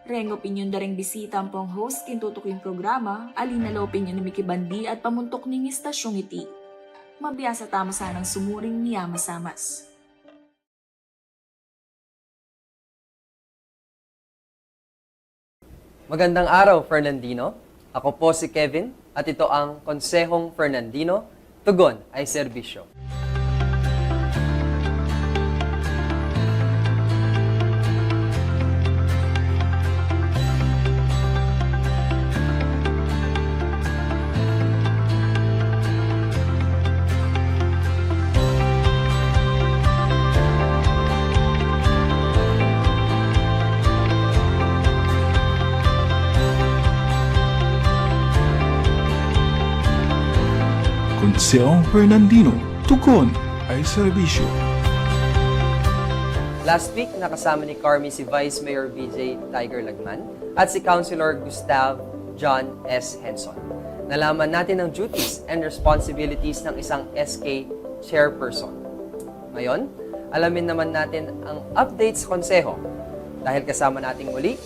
Reng opinyon da ring bisita ang pong host kintutok yung programa, alin na opinyon ni Miki Bandi at pamuntok ning istasyong iti. Mabiyasa tamo sanang sumuring niya masamas. Magandang araw, Fernandino. Ako po si Kevin at ito ang Konsehong Fernandino, Tugon ay Serbisyo. Konsehong Fernandino, tugon ay serbisyo. Last week, nakasama ni Carmi si Vice Mayor BJ Tiger Lagman at si Councilor Gustav John S. Henson. Nalaman natin ang duties and responsibilities ng isang SK chairperson. Ngayon, alamin naman natin ang updates sa konseho. Dahil kasama nating muli,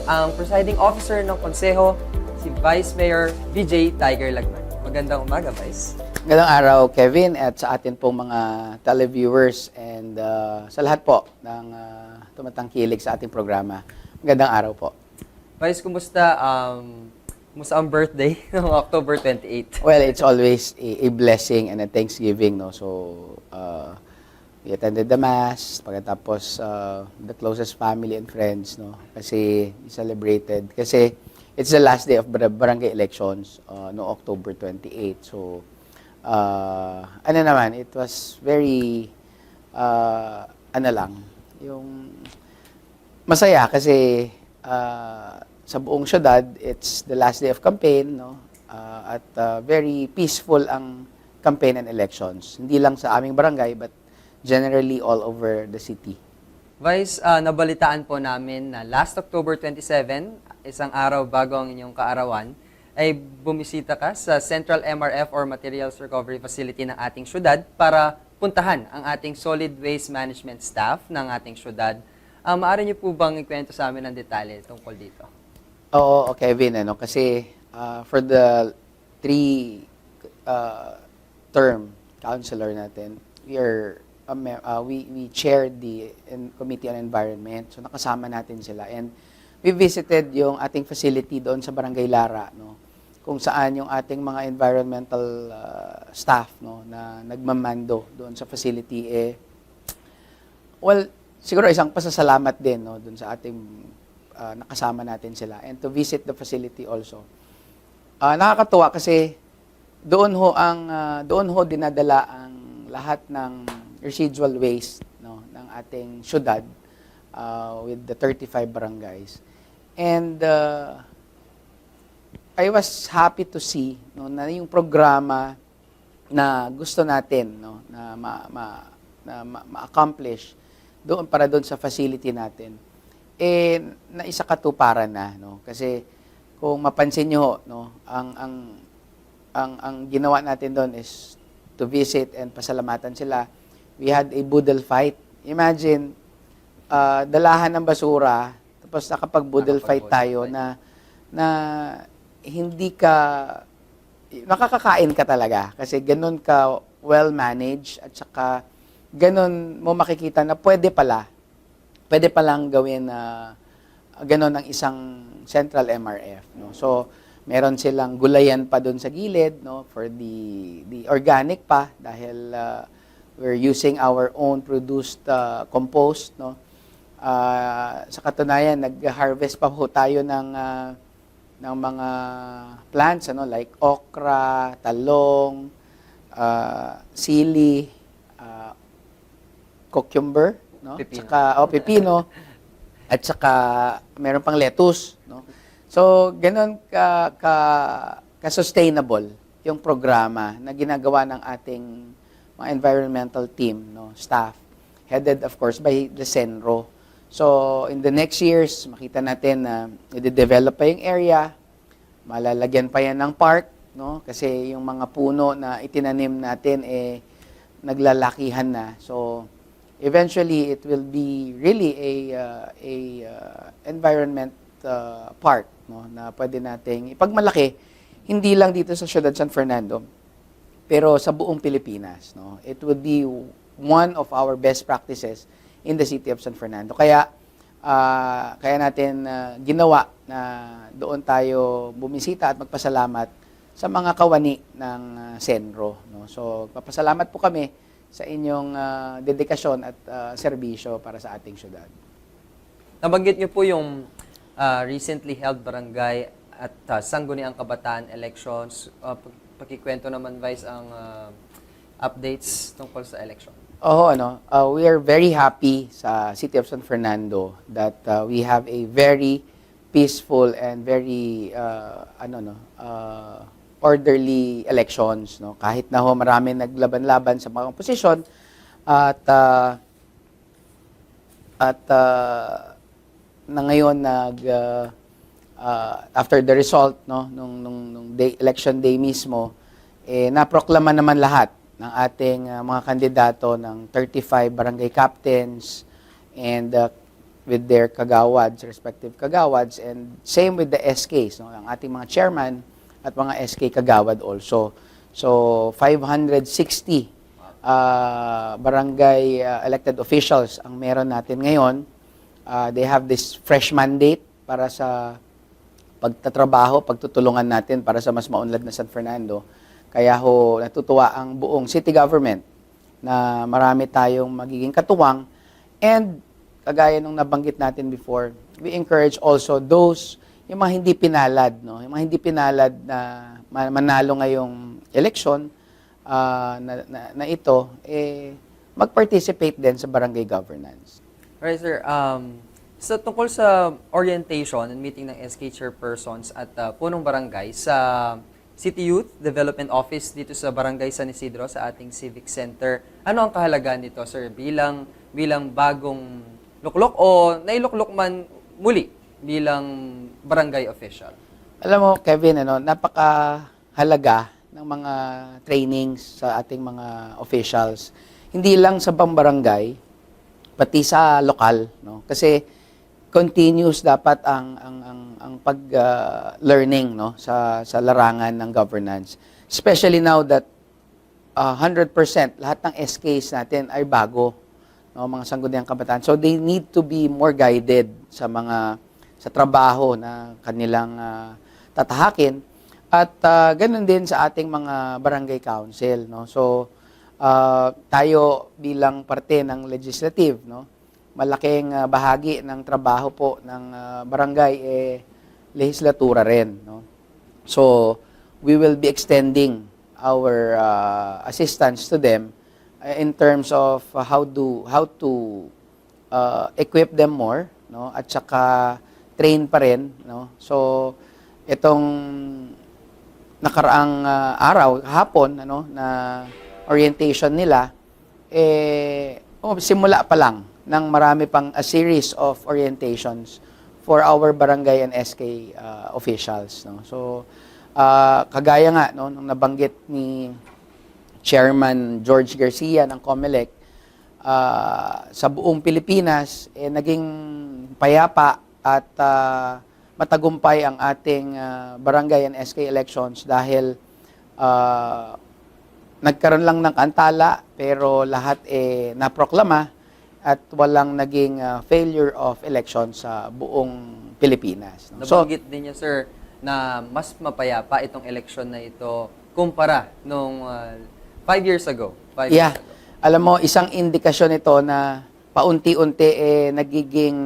ang presiding officer ng konseho, si Vice Mayor BJ Tiger Lagman. Magandang umaga, Vice. Magandang araw, Kevin, at sa atin pong mga televiewers and sa lahat po ng tumatangkilik sa ating programa. Magandang araw po. Vice, kumusta? Kumusta ang birthday ng October 28? Well, it's always a blessing and a thanksgiving, no? So, we attended the mass, pagkatapos the closest family and friends, no? Kasi we celebrated. Kasi it's the last day of barangay elections no October 28. So, ano naman, it was very, yung masaya kasi sa buong syudad, it's the last day of campaign, no? At very peaceful ang campaign and elections. Hindi lang sa aming barangay, but generally all over the city. Vice, nabalitaan po namin na last October 27, isang araw bago ang inyong kaarawan, ay bumisita ka sa Central MRF or Materials Recovery Facility ng ating syudad para puntahan ang ating solid waste management staff ng ating syudad. Maaari niyo po bang ikwento sa amin ang detalye tungkol dito? Oo, Kevin, ano, kasi for the term counselor natin, we chaired the Committee on Environment. So nakasama natin sila and we visited yung ating facility doon sa Barangay Lara, no, kung saan yung ating mga environmental staff, no, na nagmamando doon sa facility well, siguro isang pasasalamat din, no, doon sa ating nakasama natin sila and to visit the facility also. Nakakatuwa kasi doon ho dinadala ang lahat ng residual waste, no, ng ating syudad with the 35 barangays. And I was happy to see, no, na yung programa na gusto natin, no, na ma-accomplish doon para doon sa facility natin na isa katuparan na, no, kasi kung mapansin niyo, no, ang ginawa natin doon is to visit and pasalamatan sila. We had a boodle fight. Imagine, dalahan ng basura, tapos nakapag-boodle fight tayo na hindi ka, nakakakain ka talaga. Kasi ganun ka well-managed at saka ganun mo makikita na pwede palang gawin na ganun ng isang Central MRF. No? So, meron silang gulayan pa doon sa gilid, no, for the organic pa dahil we're using our own produced compost, no. Sa katunayan, nag-harvest pa ho tayo ng mga plants, ano, like okra, talong, sili, cucumber, no, pepino, at saka meron pang lettuce, no. So, ganun ka-sustainable yung programa na ginagawa ng ating mga environmental team, no, staff, headed of course by the Senro. So, in the next years, makita natin na i-develop pa yung area, malalagyan pa yan ng park, no, kasi yung mga puno na itinanim natin naglalakihan na. So, eventually it will be really a environment part, no, na pwede nating ipagmalaki, hindi lang dito sa Ciudad San Fernando, pero sa buong Pilipinas. No? It would be one of our best practices in the city of San Fernando. Kaya natin ginawa na doon tayo bumisita at magpasalamat sa mga kawani ng Senro. No? So, papasalamat po kami sa inyong dedikasyon at serbisyo para sa ating syudad. Nabanggit niyo po yung recently held barangay at Sangguniang Kabataan elections. Pakikwento naman, Vice, ang updates tungkol sa election. We are very happy sa City of San Fernando that we have a very peaceful and very orderly elections, no. Kahit na marami naglaban-laban sa mga posisyon at na ngayon after the result, no, nung election day mismo, naproklama naman lahat ng ating mga kandidato ng 35 barangay captains and with their kagawads, respective kagawads, and same with the SKs, no, ang ating mga chairman at mga SK kagawad also. So 560 barangay elected officials ang meron natin ngayon. They have this fresh mandate para sa pagtatrabaho, pagtutulungan natin para sa mas maunlad na San Fernando. Kaya natutuwa ang buong city government na marami tayong magiging katuwang. And kagaya nung nabanggit natin before, we encourage also those, yung mga hindi pinalad, no? Yung mga hindi pinalad na manalo ngayong election na ito, mag-participate din sa barangay governance. Alright, sir. So, tungkol sa orientation and meeting ng SK chairpersons at punong barangay sa City Youth Development Office dito sa Barangay San Isidro sa ating Civic Center. Ano ang kahalagaan nito, sir? Bilang bagong luklok o nailuklok man muli bilang barangay official? Alam mo, Kevin, napakahalaga ng mga trainings sa ating mga officials. Hindi lang sa barangay, pati sa lokal, no? Kasi continuous dapat ang pag-learning, no, sa larangan ng governance. Especially now that 100% lahat ng SKs natin ay bago, no, mga sangguniang kabataan. So they need to be more guided sa trabaho na kanilang tatahakin at ganun din sa ating mga barangay council, no. So tayo bilang parte ng legislative, no, malaking bahagi ng trabaho po ng barangay lehislatura rin, no. So we will be extending our assistance to them in terms of how to equip them more, no, at saka train pa rin, no. So itong nakaraang araw, hapon, na orientation nila, simula pa lang ng marami pang a series of orientations for our barangay and SK officials, no. So kagaya nga, no, nung nabanggit ni Chairman George Garcia ng COMELEC, sa buong Pilipinas naging payapa at matagumpay ang ating barangay and SK elections dahil nagkaroon lang ng antala pero lahat naproklama at walang naging failure of election sa buong Pilipinas. No? Nabanggit din niya, sir, na mas mapayapa itong election na ito kumpara nung 5 years ago. 5 years ago. Alam mo, isang indikasyon ito na paunti-unti nagiging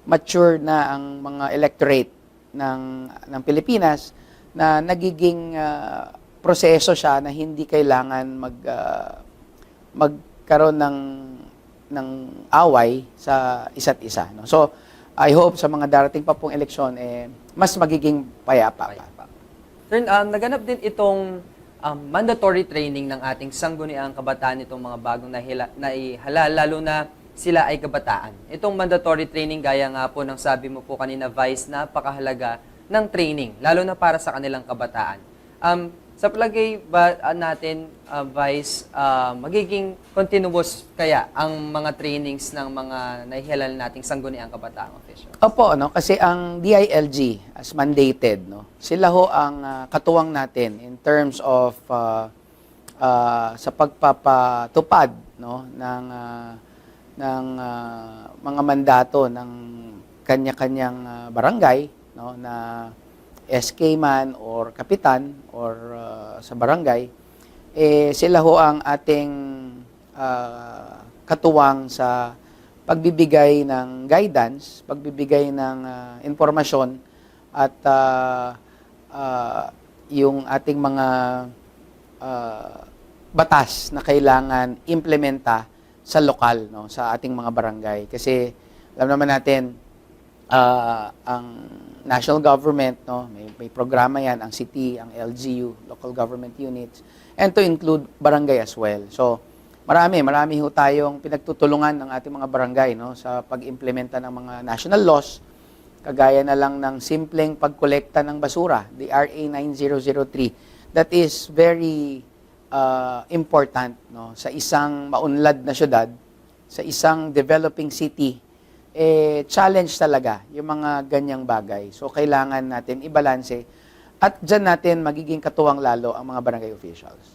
mature na ang mga electorate ng Pilipinas na nagiging proseso siya na hindi kailangan magkaroon ng away sa isa't isa, no? So I hope sa mga darating pa pong eleksyon mas magiging payapa pa. Sir, naganap din itong mandatory training ng ating sangguniang kabataan, itong mga bagong naihalal, lalo na sila ay kabataan. Itong mandatory training, gaya nga po ng sabi mo po kanina, Vice, napakahalaga ng training, lalo na para sa kanilang kabataan. Sa palagay ba natin, Vice, magiging continuous kaya ang mga trainings ng mga nahihalal nating sangguniang kabataang official? Opo, no? Kasi ang DILG, as mandated, no? Sila ho ang katuwang natin in terms of sa pagpapatupad, no? ng mga mandato ng kanya-kanyang barangay, no? Na SK man or kapitan or sa barangay, sila ho ang ating katuwang sa pagbibigay ng guidance, pagbibigay ng impormasyon at yung ating mga batas na kailangan implementa sa lokal, no, sa ating mga barangay. Kasi alam naman natin, ang national government, no, may programa yan, ang city, ang LGU, local government units, and to include barangay as well. So, marami ho tayong pinagtutulungan ng ating mga barangay, no, sa pag-implementa ng mga national laws, kagaya na lang ng simpleng pagkolekta ng basura, the RA 9003. That is very important, no, sa isang maunlad na syudad, sa isang developing city. Challenge talaga yung mga ganyang bagay. So, kailangan natin ibalanse at dyan natin magiging katuwang lalo ang mga barangay officials.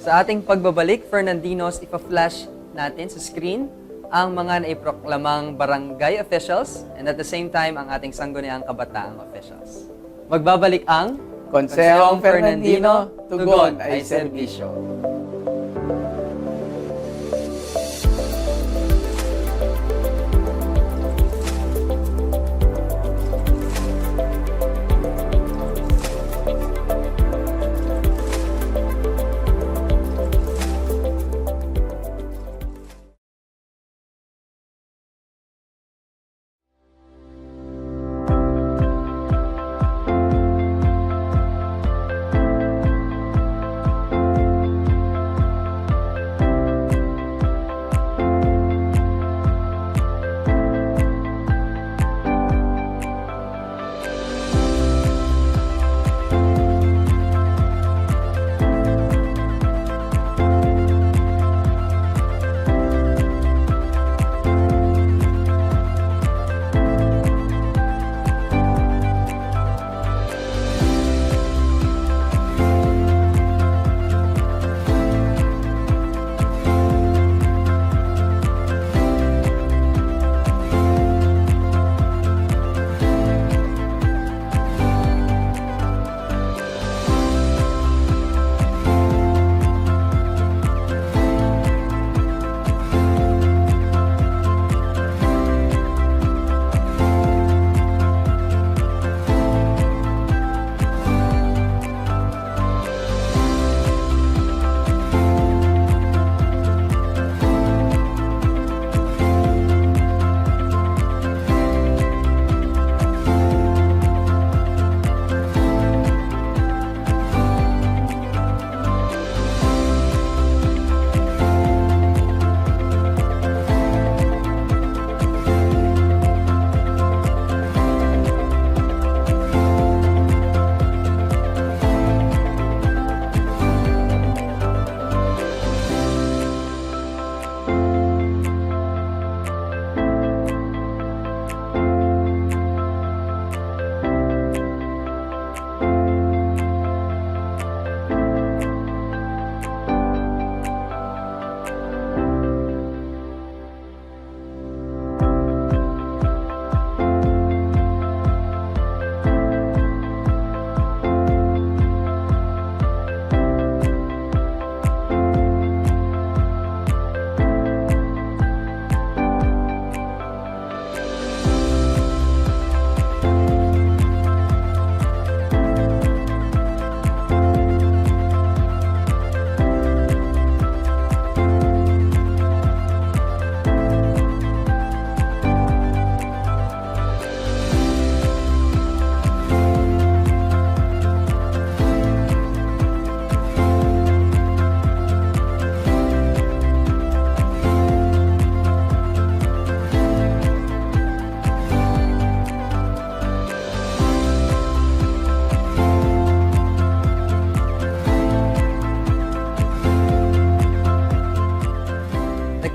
Sa ating pagbabalik, Fernandinos, ipa-flash natin sa screen ang mga naiproklamang barangay officials and at the same time ang ating sangguniang kabataang officials. Magbabalik ang Konsehong Fernandino, tugon ay serbisyo.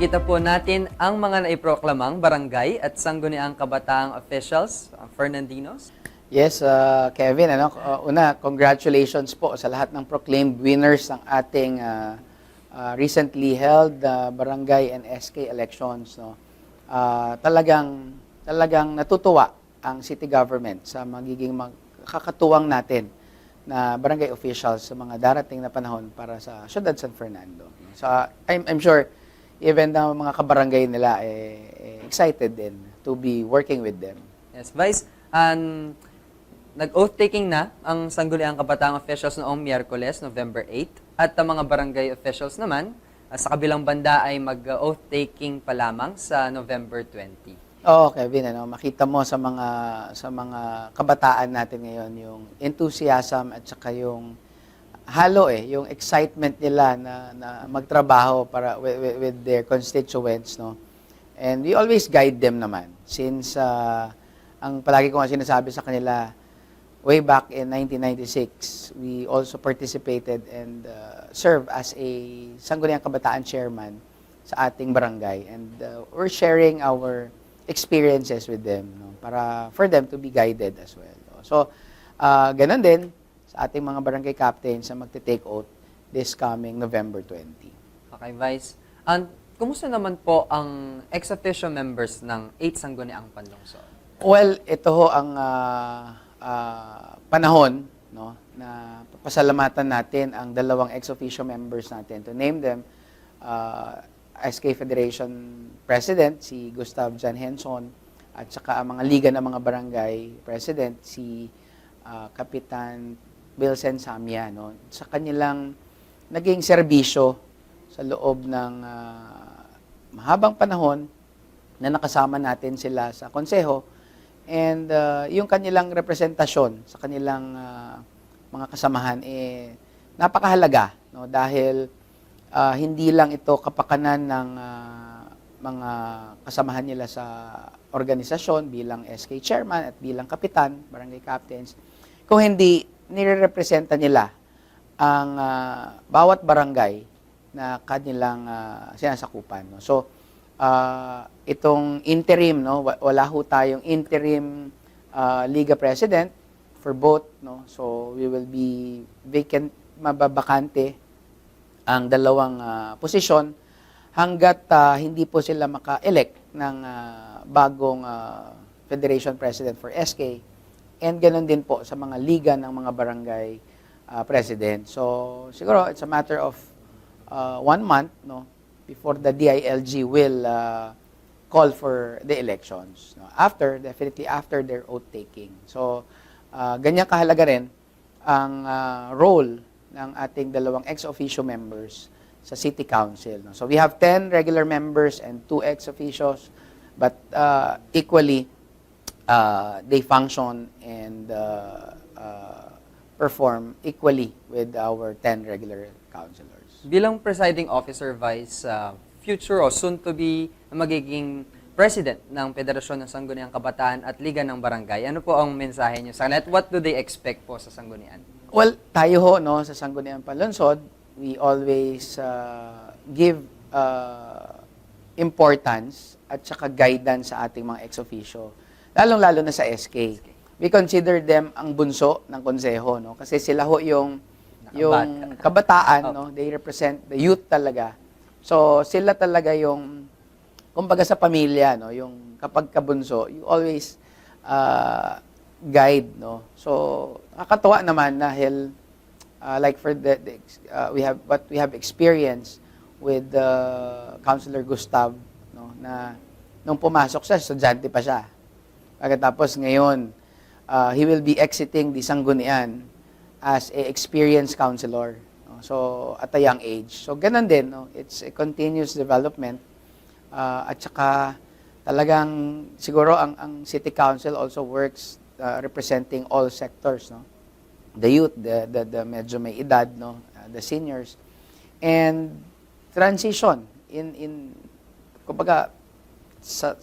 Makikita po natin ang mga naiproklamang barangay at sangguniang kabataang officials, Fernandinos. Yes, Kevin, una, congratulations po sa lahat ng proclaimed winners ng ating recently held barangay and SK elections. No? Talagang natutuwa ang city government sa magiging kakatuwang natin na barangay officials sa mga darating na panahon para sa Ciudad San Fernando. So I'm sure even na mga kabarangay nila excited din to be working with them. Yes, Vice, nag-oath taking na ang sangguniang kabataang officials noong Miyerkules, November 8, at ang mga barangay officials naman sa kabilang banda ay mag-oath taking pa lamang sa November 20. Oo, Kevin, makita mo sa mga kabataan natin ngayon yung enthusiasm at saka yung yung excitement nila na magtrabaho para with their constituents, no. And we always guide them naman since ang palagi ko nga sinasabi sa kanila, way back in 1996, we also participated and served as a Sangguniang Kabataan chairman sa ating barangay, and we're sharing our experiences with them, no, para for them to be guided as well. No. So, ganun din sa ating mga barangay captains na magte-take oath this coming November 20. Okay, Vice. And kumusta naman po ang ex-officio members ng 8 Sangguniang Panlungsod? Well, ito ho ang panahon, no, na pasalamatan natin ang dalawang ex-officio members natin. To name them, SK Federation President, si Gustav John Henson, at saka ang mga liga ng mga barangay President, si Kapitan Bilsen Samia, no, sa kanilang naging serbisyo sa loob ng mahabang panahon na nakasama natin sila sa konseho, and yung kanilang representasyon sa kanilang mga kasamahan napakahalaga, no, dahil hindi lang ito kapakanan ng mga kasamahan nila sa organisasyon bilang SK chairman at bilang kapitan, barangay captains, kung hindi nire-representa nila ang bawat barangay na kanilang sinasakupan. No? So, itong interim, no, wala ho tayong interim Liga President for both. No? So, we will be mababakante ang dalawang posisyon hanggat hindi po sila maka-elect ng bagong Federation President for SK. And ganoon din po sa mga liga ng mga barangay president. So, siguro it's a matter of 1 month, no, before the DILG will call for the elections. No? Definitely after their oath taking. So, ganyan kahalaga rin ang role ng ating dalawang ex-officio members sa City Council. No? So, we have 10 regular members and 2 ex-officios, but equally, they function and perform equally with our 10 regular councilors. Bilang presiding officer, Vice, future o soon-to-be magiging president ng Federasyon ng Sangguniang Kabataan at Liga ng Barangay, ano po ang mensahe niyo sa kanila at what do they expect po sa Sanggunian? Well, tayo ho, no, sa Sangguniang Panlungsod, we always give importance at saka guidance sa ating mga ex-officio, lalong-lalo na sa SK. We consider them ang bunso ng konseho, no? Kasi sila ho yung kabataan, no? They represent the youth talaga. So, sila talaga yung, kumbaga sa pamilya, no? Yung kapag kabunso, you always guide, no? So, nakakatuwa naman dahil like for what we have experienced with Councilor Gustav, no, na nung pumasok siya, estudyante pa siya. Pagkatapos ngayon, he will be exiting the Sanggunian as a experienced councilor, no? So at a young age. So ganun din, no? It's a continuous development, at saka talagang siguro ang City Council also works representing all sectors, no? The youth, the medyo may edad, no, the seniors, and transition in kumbaga sa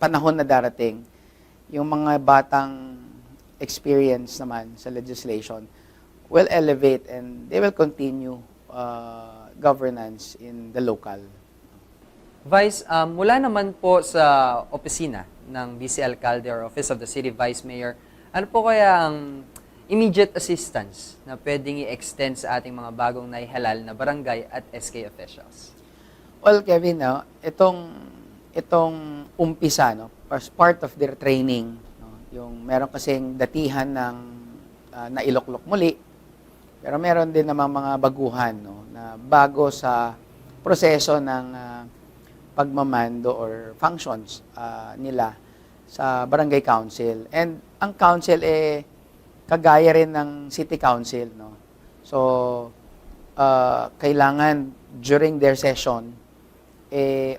panahon na darating, yung mga batang experience naman sa legislation will elevate and they will continue governance in the local. Vice, mula naman po sa opisina ng Vice Alcalde or Office of the City Vice Mayor, ano po kaya ang immediate assistance na pwedeng i-extend sa ating mga bagong naihalal na barangay at SK officials? Well, Kevin, no, itong umpisa, no, as part of their training, no, yung meron kasing datihan ng nailoklok muli, pero meron din namang mga baguhan, no, na bago sa proseso ng pagmamando or functions nila sa barangay council. And ang council kagaya rin ng city council, no. So kailangan during their session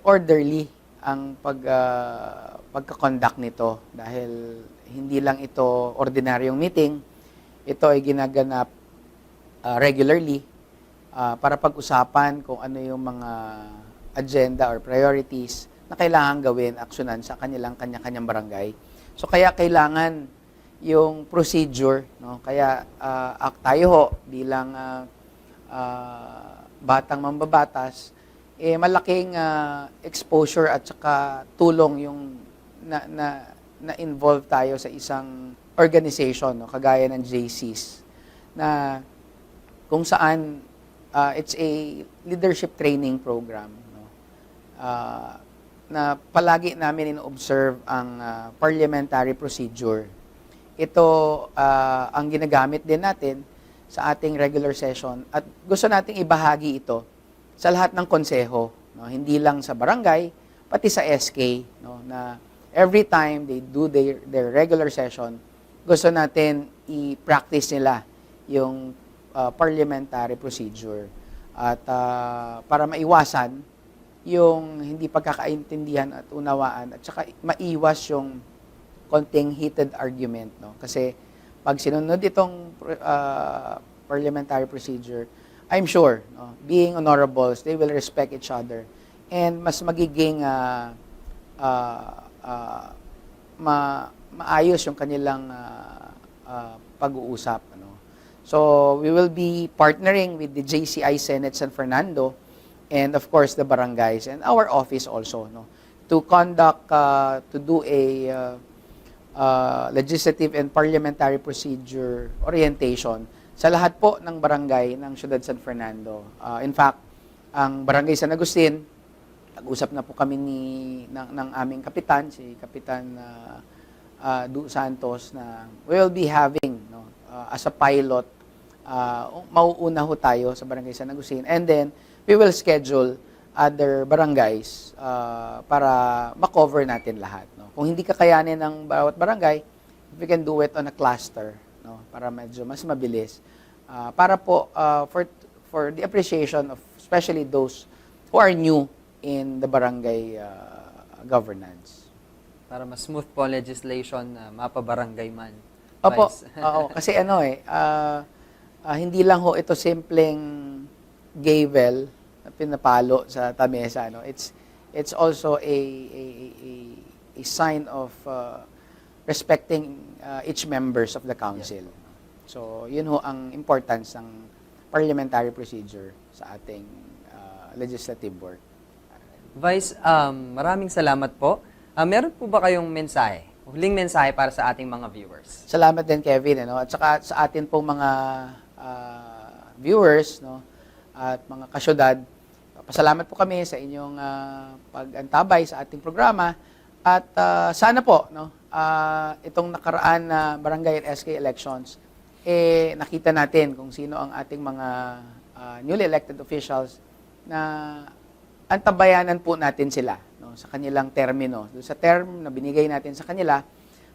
orderly ang pagka-conduct nito dahil hindi lang ito ordinaryong meeting, ito ay ginaganap regularly para pag-usapan kung ano yung mga agenda or priorities na kailangan gawin, aksyonan sa kanilang kanya-kanyang barangay. So kaya kailangan yung procedure, no? Kaya tayo ho bilang batang mambabatas, malaking exposure at saka tulong yung na-involve tayo sa isang organization, no? Kagaya ng JCs, na kung saan it's a leadership training program, no? Na palagi namin in-observe ang parliamentary procedure. Ito ang ginagamit din natin sa ating regular session at gusto nating ibahagi ito sa lahat ng konseho, no? Hindi lang sa barangay, pati sa SK, no? Na every time they do their regular session, gusto natin i-practice nila yung parliamentary procedure at para maiwasan yung hindi pagkakaintindihan at unawaan at saka maiwas yung konting heated argument, no? Kasi pag sinunod itong parliamentary procedure, I'm sure, no, being honorables, they will respect each other and mas magiging maayos yung kanilang pag-uusap, ano. So we will be partnering with the JCI Senate San Fernando and of course the barangays and our office also, no, to conduct to do a legislative and parliamentary procedure orientation sa lahat po ng barangay ng Ciudad San Fernando. In fact, ang barangay San Agustin, nag-usap na po kami ng aming kapitan, si Kapitan Du Santos, na we will be having, no, as a pilot, mauuna ho tayo sa barangay San Agustin, and then we will schedule other barangays para makover natin lahat, no. Kung hindi kakayanin ng bawat barangay, we can do it on a cluster, no, para medyo mas mabilis. Para po for the appreciation of especially those who are new in the barangay governance. Para mas smooth po ang legislation na mapabarangay man. Opo, Vice. oo, kasi hindi lang ho ito simpleng gavel na pinapalo sa tamesa, no. It's also a sign of respecting each members of the council. So, yun ho ang importance ng parliamentary procedure sa ating legislative work. Vice, maraming salamat po. Meron po ba kayong mensahe? Huling mensahe para sa ating mga viewers? Salamat din, Kevin, ano? At saka sa atin pong mga viewers, no, at mga kasyudad, pasalamat po kami sa inyong pag-antabay sa ating programa at sana po, no, itong nakaraan na barangay at SK elections, nakita natin kung sino ang ating mga newly elected officials na antabayanan po natin sila, no, sa kanilang termino, sa term na binigay natin sa kanila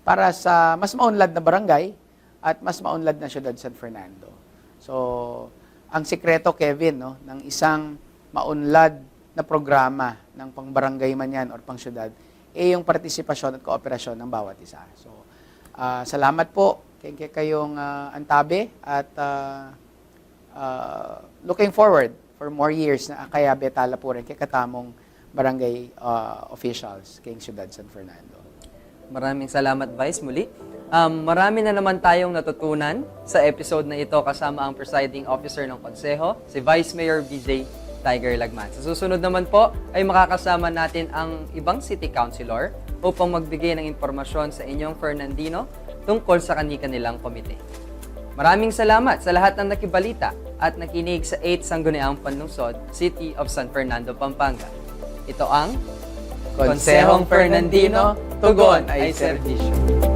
para sa mas maunlad na barangay at mas maunlad na Ciudad San Fernando. So, ang sikreto, Kevin, no, ng isang maunlad na programa ng pangbarangay man yan or pangsyudad, yung partisipasyon at kooperasyon ng bawat isa. So, salamat po kayong antabi at looking forward for more years na kaya betala po rin kay katamong barangay officials kay Ciudad San Fernando. Maraming salamat, Vice, muli. Marami na naman tayong natutunan sa episode na ito kasama ang presiding officer ng konseho, si Vice Mayor BJ Tiger Lagman. Sa susunod naman po ay makakasama natin ang ibang city councilor upang magbigay ng impormasyon sa inyong Fernandino tungkol sa kani-kanilang komite. Maraming salamat sa lahat ng nakibalita at nakinig sa 8 Sangguniang Panlungsod, City of San Fernando, Pampanga. Ito ang Konsehong Fernandino, tugon ay serbisyo.